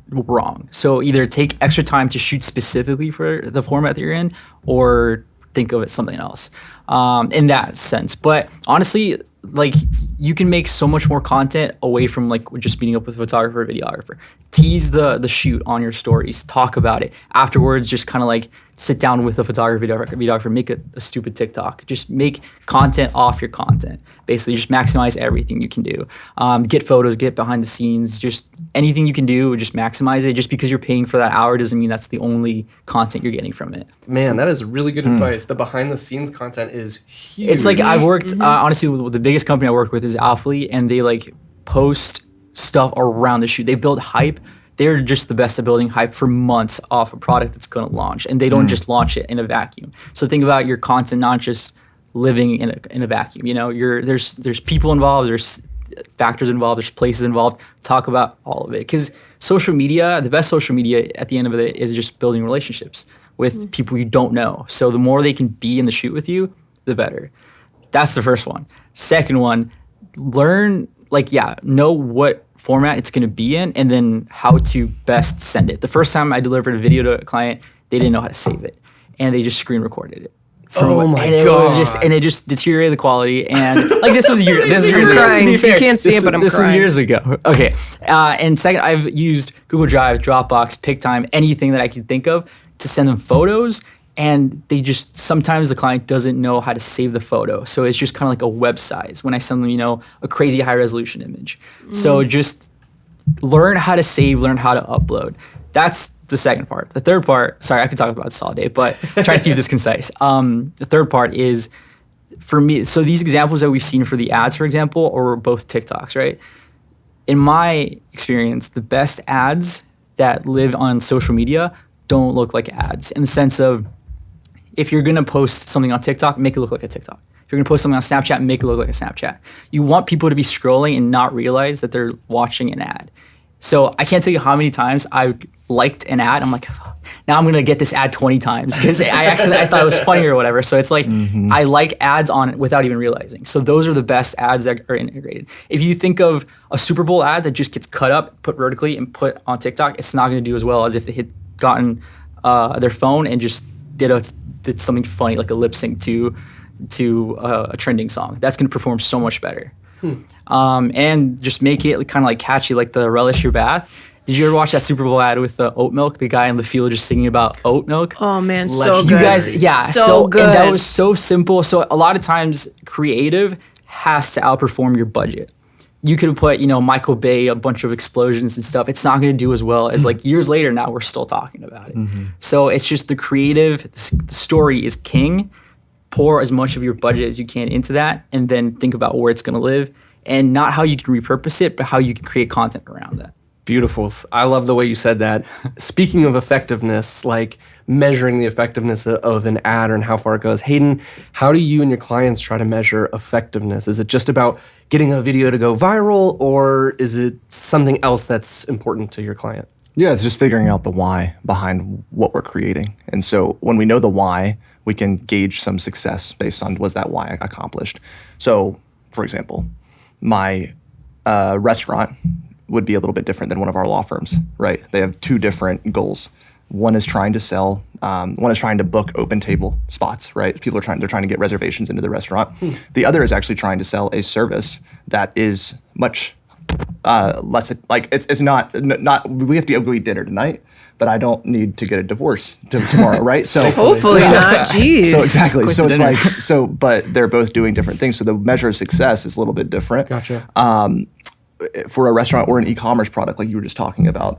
wrong. So either take extra time to shoot specifically for the format that you're in, or think of it something else in that sense. But honestly, like, you can make so much more content away from like just meeting up with a photographer or videographer. Tease the shoot on your stories, talk about it. Afterwards, just kind of like sit down with a photographer, videographer, make a stupid TikTok. Just make content off your content. Basically, just maximize everything you can do. Get photos, get behind the scenes, just anything you can do, just maximize it. Just because you're paying for that hour doesn't mean that's the only content you're getting from it. Man, that is really good advice. The behind the scenes content is huge. It's like I've worked, honestly, with the biggest company I worked with is Alphalete, and they like post stuff around the shoot. They build hype. They're just the best at building hype for months off a product that's going to launch, and they don't just launch it in a vacuum. So think about your content not just living in a vacuum. You know, there's people involved, there's factors involved, there's places involved. Talk about all of it, because social media, the best social media at the end of it is just building relationships with people you don't know. So the more they can be in the shoot with you, the better. That's the first one. Second one, learn know what format it's going to be in, and then how to best send it. The first time I delivered a video to a client, they didn't know how to save it, and they just screen recorded it. Oh my God! It just deteriorated the quality, and like this was years ago. Crying. To be fair, You can't see it, but I'm this crying. was years ago. Okay, and second, I've used Google Drive, Dropbox, PicTime, anything that I could think of to send them photos. And they just, sometimes the client doesn't know how to save the photo. So it's just kind of like a web size when I send them, a crazy high resolution image. So just learn how to save, learn how to upload. That's the second part. The third part, sorry, I could talk about this all day, but try to keep this concise. The third part is, for me, so these examples that we've seen for the ads, for example, are both TikToks, right? In my experience, the best ads that live on social media don't look like ads, in the sense of, if you're gonna post something on TikTok, make it look like a TikTok. If you're gonna post something on Snapchat, make it look like a Snapchat. You want people to be scrolling and not realize that they're watching an ad. So I can't tell you how many times I liked an ad. I'm like, now I'm gonna get this ad 20 times because I thought it was funny or whatever. So it's like, I like ads on it without even realizing. So those are the best ads that are integrated. If you think of a Super Bowl ad that just gets cut up, put vertically, and put on TikTok, it's not gonna do as well as if they had gotten their phone and just did something funny, like a lip sync to a trending song. That's going to perform so much better. And just make it kind of like catchy, like the Relish Your Bath. Did you ever watch that Super Bowl ad with the oat milk? The guy in the field just singing about oat milk. Oh man, so good. You guys, yeah, so good. And that was so simple. So a lot of times, creative has to outperform your budget. You could put, Michael Bay, a bunch of explosions and stuff. It's not going to do as well as like years later. Now we're still talking about it. So it's just the creative. The story is king. Pour as much of your budget as you can into that, and then think about where it's going to live, and not how you can repurpose it, but how you can create content around that. Beautiful. I love the way you said that. Speaking of effectiveness, like measuring the effectiveness of an ad and how far it goes. Hayden, how do you and your clients try to measure effectiveness? Is it just about getting a video to go viral, or is it something else that's important to your client? Yeah, it's just figuring out the why behind what we're creating. And so when we know the why, we can gauge some success based on, was that why accomplished? So, for example, my restaurant would be a little bit different than one of our law firms, right? They have two different goals. One is trying to sell, one is trying to book open table spots, right? They're trying to get reservations into the restaurant. The other is actually trying to sell a service that is much less, like it's not, we have to go eat dinner tonight, but I don't need to get a divorce tomorrow, right? So hopefully not, geez. So exactly, Quit so the it's dinner. like, but they're both doing different things. So the measure of success is a little bit different. Gotcha. For a restaurant or an e-commerce product, like you were just talking about,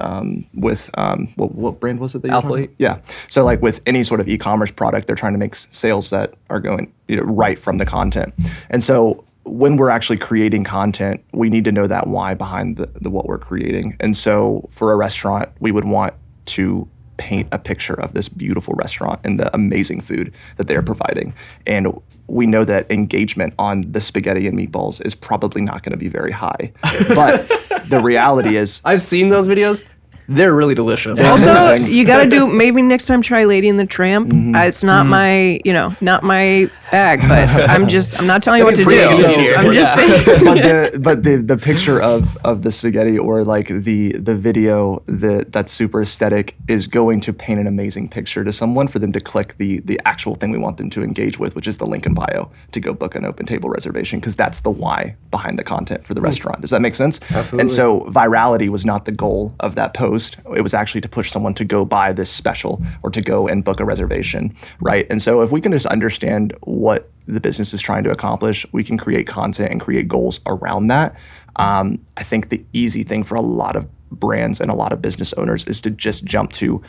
with what brand was it that you were talking about? Yeah. So like with any sort of e-commerce product, they're trying to make sales that are going right from the content. And so when we're actually creating content, we need to know that why behind the what we're creating. And so for a restaurant, we would want to paint a picture of this beautiful restaurant and the amazing food that they're providing. And we know that engagement on the spaghetti and meatballs is probably not going to be very high. But the reality is, I've seen those videos. They're really delicious. Also, amazing. you got to do, maybe next time try Lady and the Tramp. It's not my, not my bag, but I'm not telling you what to do. I'm just saying. but the picture of the spaghetti, or like the video that's super aesthetic, is going to paint an amazing picture to someone for them to click the actual thing we want them to engage with, which is the link in bio to go book an open table reservation, because that's the why behind the content for the restaurant. Does that make sense? Absolutely. And so virality was not the goal of that post. It was actually to push someone to go buy this special or to go and book a reservation, right? And so if we can just understand what the business is trying to accomplish, we can create content and create goals around that. I think the easy thing for a lot of brands and a lot of business owners is to just jump to,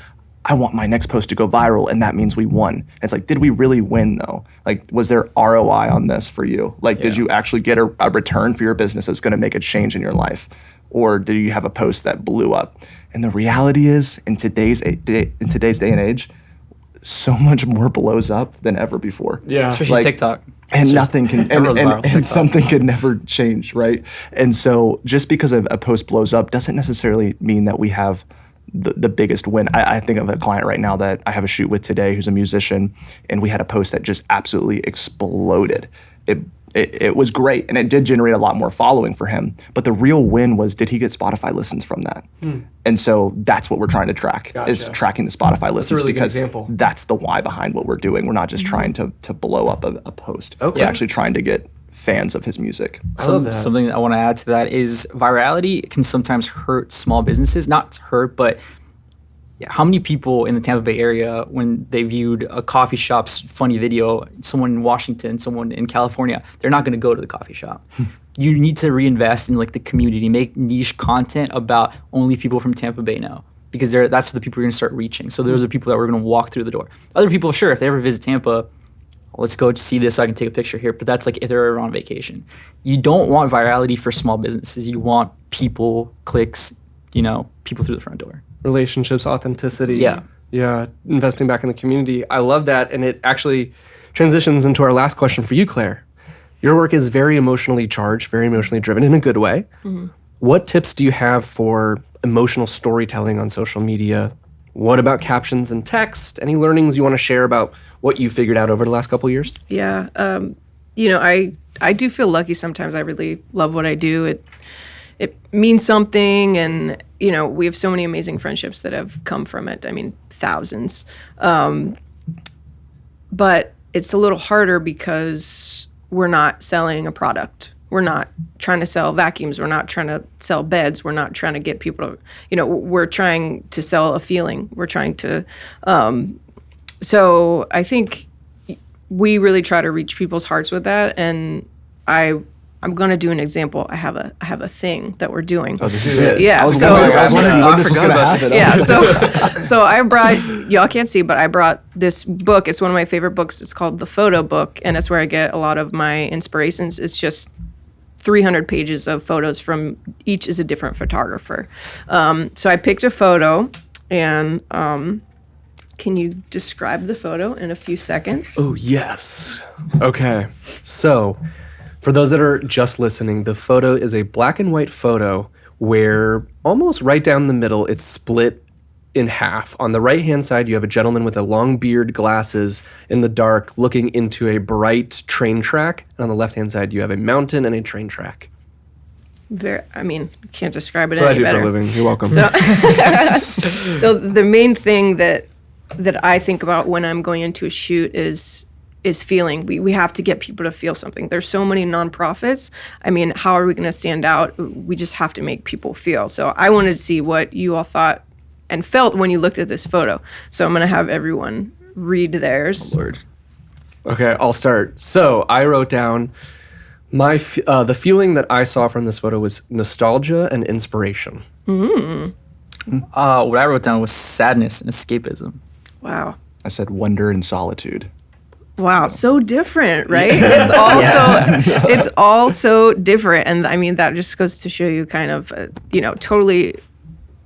I want my next post to go viral, and that means we won. And it's like, did we really win though? Like, was there ROI on this for you? Like, did you actually get a return for your business that's going to make a change in your life? Or do you have a post that blew up? And the reality is, in today's day and age, so much more blows up than ever before. Yeah. Especially TikTok. And nothing can, everyone's viral on and TikTok. something could never change, right? And so just because a post blows up doesn't necessarily mean that we have the biggest win. I think of a client right now that I have a shoot with today who's a musician, and we had a post that just absolutely exploded. It it was great, and it did generate a lot more following for him. But the real win was, did he get Spotify listens from that? And so that's what we're trying to track, is tracking the Spotify listens. That's a really good because example. that's the why behind what we're doing. We're not just trying to blow up a post. Okay. We're actually trying to get fans of his music. Something I want to add to that is virality can sometimes hurt small businesses. Not hurt, but how many people in the Tampa Bay area, when they viewed a coffee shop's funny video, someone in Washington, someone in California, they're not going to go to the coffee shop. You need to reinvest in like the community, make niche content about only people from Tampa Bay know, because that's the people you're going to start reaching. So those are people that we're going to walk through the door. Other people, sure, if they ever visit Tampa, let's go see this so I can take a picture here. But that's like if they're ever on vacation. You don't want virality for small businesses. You want people, clicks, people through the front door. Relationships, authenticity. Yeah. Investing back in the community. I love that. And it actually transitions into our last question for you, Claire. Your work is very emotionally charged, very emotionally driven in a good way. What tips do you have for emotional storytelling on social media? What about captions and text? Any learnings you want to share about what you figured out over the last couple of years? Yeah. I do feel lucky sometimes. I really love what I do. It means something, and we have so many amazing friendships that have come from it. I mean, thousands. But it's a little harder because we're not selling a product. We're not trying to sell vacuums. We're not trying to sell beds. We're not trying to get people to, we're trying to sell a feeling. We're trying to, so I think we really try to reach people's hearts with that. And I'm going to do an example. I have a thing that we're doing. Oh, this is it. Yeah. I was wondering when this was going to happen. Yeah. So I brought, y'all can't see, but I brought this book. It's one of my favorite books. It's called The Photo Book, and it's where I get a lot of my inspirations. It's just 300 pages of photos from each is a different photographer. So I picked a photo, and can you describe the photo in a few seconds? Oh, yes. Okay. So for those that are just listening, the photo is a black and white photo where almost right down the middle, it's split in half. On the right-hand side, you have a gentleman with a long beard, glasses, in the dark, looking into a bright train track. And on the left-hand side, you have a mountain and a train track. Can't describe it That's what any I do better. for a living. You're welcome. So the main thing that I think about when I'm going into a shoot is feeling. We have to get people to feel something. There's so many nonprofits. I mean, how are we going to stand out? We just have to make people feel. So I wanted to see what you all thought and felt when you looked at this photo. So I'm going to have everyone read theirs. Oh, Lord. Okay, I'll start. So I wrote down the feeling that I saw from this photo was nostalgia and inspiration. What I wrote down was sadness and escapism. Wow. I said wonder and solitude. Wow, so different, right? It's all so different. And I mean, that just goes to show you kind of, totally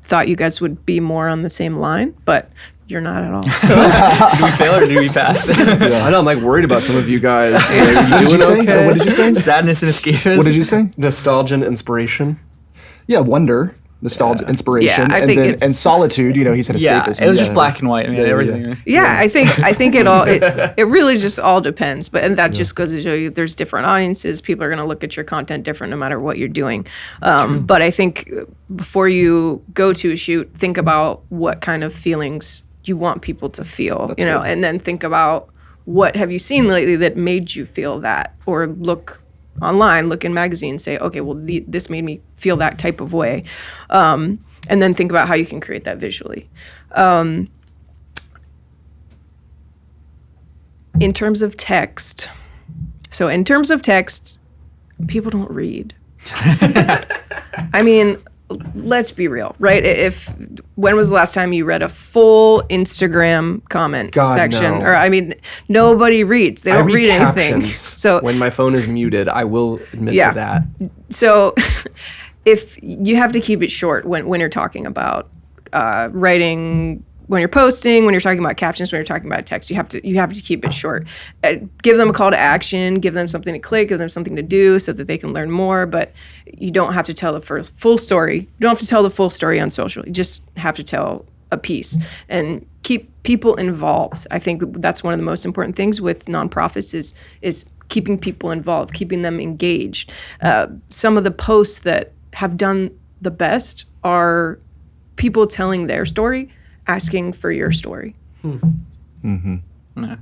thought you guys would be more on the same line, but you're not at all. So Did we fail or did we pass? I know, I'm like worried about some of you guys. Are you doing okay? What did you say? Sadness and escapism. What did you say? Nostalgia and inspiration. Yeah, wonder, nostalgia, inspiration, Yeah, I think it's- and solitude. He said Yeah, escapism. it was just black and white. I mean, Yeah, everything. yeah, I think it really just all depends. And that just goes to show you there's different audiences. People are going to look at your content different no matter what you're doing. But I think before you go to a shoot, think about what kind of feelings you want people to feel, and then think about what have you seen lately that made you feel that, or look online, look in magazines, say, okay, well, this made me feel that type of way. And then think about how you can create that visually. In terms of text, people don't read. I mean, let's be real, right? When was the last time you read a full Instagram comment section? No. Or I mean, nobody reads. They don't read anything. So when my phone is muted, I will admit to that. So if you have to keep it short when you're talking about writing, when you're posting, when you're talking about captions, when you're talking about text, you have to keep it short. Give them a call to action, give them something to click, give them something to do so that they can learn more. But you don't have to tell the full story. You don't have to tell the full story on social. You just have to tell a piece and keep people involved. I think that's one of the most important things with nonprofits is keeping people involved, keeping them engaged. Some of the posts that have done the best are people telling their story, asking for your story. Mm-hmm. No,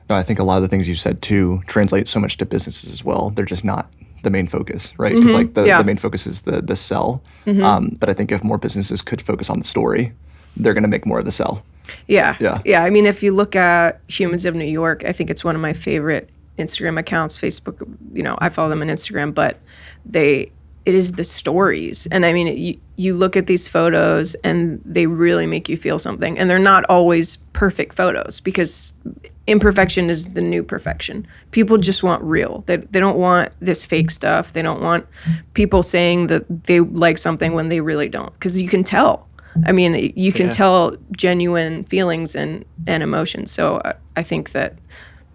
I think a lot of the things you said too translate so much to businesses as well. They're just not the main focus, right? Because like the main focus is the sell. But I think if more businesses could focus on the story, they're going to make more of the sell. Yeah. I mean, if you look at Humans of New York, I think it's one of my favorite Instagram accounts. Facebook, I follow them on Instagram, but it is the stories. And I mean, you look at these photos and they really make you feel something. And they're not always perfect photos because imperfection is the new perfection. People just want real. They don't want this fake stuff. They don't want people saying that they like something when they really don't. Because you can tell. I mean, you can tell genuine feelings and emotions. So I think that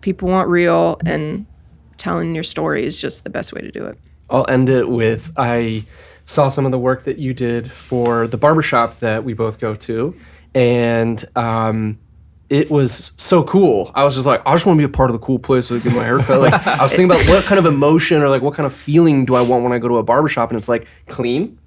people want real, and telling your story is just the best way to do it. I'll end it with, I saw some of the work that you did for the barbershop that we both go to, and it was so cool. I was just like, I just want to be a part of the cool place so I get my haircut. Like, I was thinking about what kind of emotion or like what kind of feeling do I want when I go to a barbershop, and it's like clean,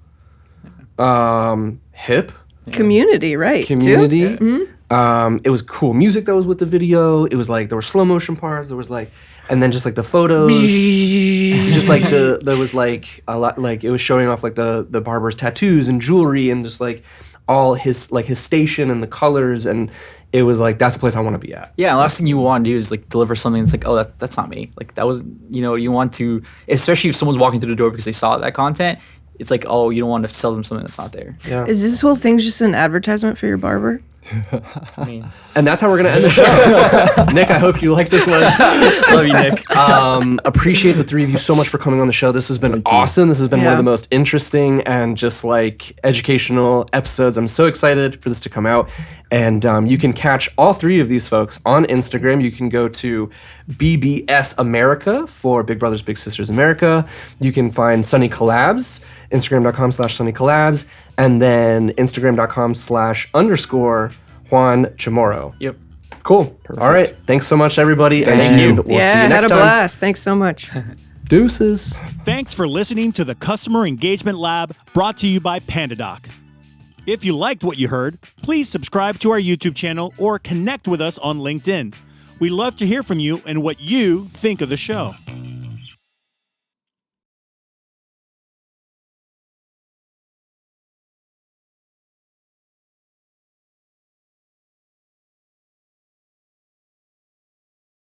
hip. Community, right? Community. Yeah. Mm-hmm. It was cool music that was with the video. It was like there were slow motion parts. There was like, and then just like the photos, just like there was like a lot, like it was showing off like the barber's tattoos and jewelry and just like all his station and the colors, and it was like that's the place I want to be at. Yeah, and last thing you want to do is like deliver something that's like, oh, that's not me. Like that was, you want to, especially if someone's walking through the door because they saw that content. It's like, oh, you don't want to sell them something that's not there. Yeah. Is this whole thing just an advertisement for your barber? I mean, and that's how we're going to end the show. Nick, I hope you like this one. Love you, Nick. Appreciate the three of you so much for coming on the show. This has been awesome. This has been one of the most interesting and just like educational episodes. I'm so excited for this to come out. And you can catch all three of these folks on Instagram. You can go to BBS America for Big Brothers Big Sisters America. You can find Sunny Collabs, Instagram.com/Sunny Collabs, and then Instagram.com/_ Juan Chamorro. Yep. Cool. Perfect. All right. Thanks so much, everybody. Thank you. We'll see you next had a time. blast. Thanks so much. Deuces. Thanks for listening to the Customer Engagement Lab, brought to you by PandaDoc. If you liked what you heard, please subscribe to our YouTube channel or connect with us on LinkedIn. We love to hear from you and what you think of the show.